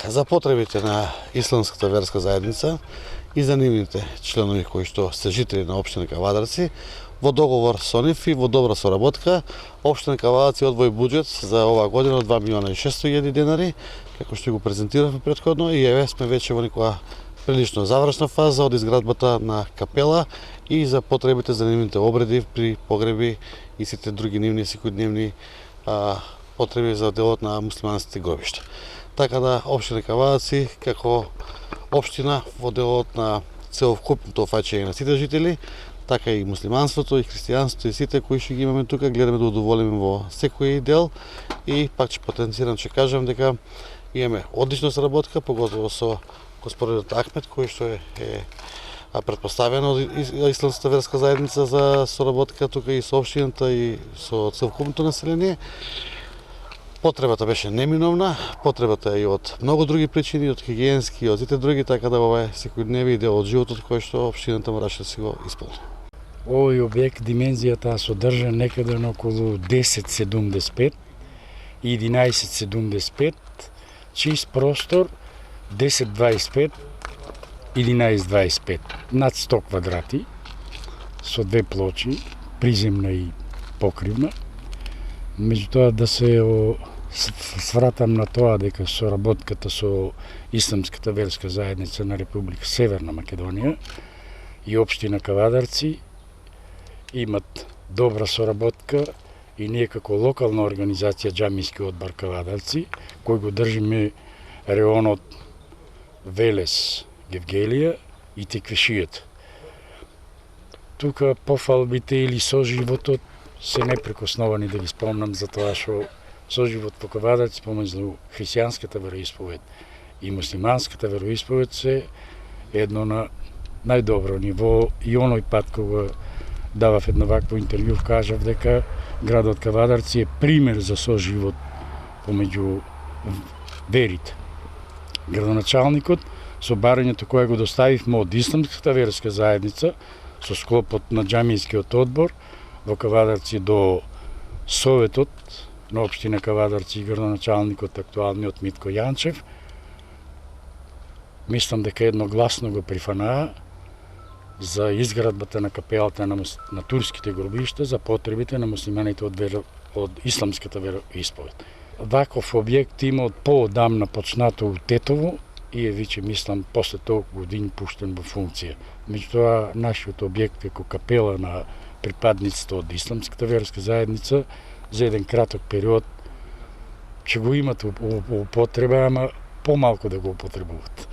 За потребите на исламската верска заедница и за нивните членови кои што се жители на општина Кавадарци, во договор со нив и во добра соработка, општина Кавадарци одвои буџет за оваа година од 2.600.000 денари, како што го презентиравме претходно, и еве сме веќе во некоја прилично завршна фаза од изградбата на капела и за потребите за нивните обреди при погреби и сите други нивни секојдневни потреби за делот на муслиманските гробишта. Така да општина Кавадарци како општина во делот на целокупното фаќање на сите жители, така и муслиманството, и христијанството, и сите кои што ги имаме тука, гледаме да удоволиме во секој дел и пак ќе потенцирам, ќе кажам дека имаме одлична соработка, поготово со господинот Ахмет, кој што е претпоставен од исламската верска заедница за соработка тука и со општината и со целокупното население. Потребата беше неминовна, потребата е и од многу други причини, од хигиенски и од сите други, така да ова е секојдневни дел од животот кој што општината мораше да си го исполни. Овој објект димензијата содржа некаде на околу 1075 и 1175, чист простор 1025, 1125, над 100 квадрати, со две плочи, приземна и покривна. Меѓутоа да се свратам на тоа дека соработката со исламската верска заедница на Република Северна Македонија и општина Кавадарци имат добра соработка и ние како локална организација Џамиски одбор Кавадарци, кој го држиме реонот Велес, Гевгелија и Теквешијата. Тука пофалбите или соживотот се непрекосновани да ги спомнам за тоа што соживот во Кавадарци помеѓу христијанската вероисповед и муслиманската вероисповед се едно на најдобро ниво, и оној пат кога давав едно вакво интервју кажав дека градот Кавадарци е пример за соживот помеѓу верите. Градоначалникот со барањето кое го доставивме од исламската верска заедница со склопот на џамискиот одбор во Кавадарци до Советот на општина Кавадарци и градоначалникот актуалниот Митко Јанчев, мислам дека едногласно го прифанаа за изградбата на капелата на турските гробишта за потребите на муслиманите од исламската вероисповед. Ваков објект има од поодамна почнато у Тетово и е веќе, мислам, после толку години пуштен во функција. Меѓутоа, нашиот објект како капела на припадниците од исламската верска заедница за еден краток период ќе го имат употреба, ама помалку да го употребуваат.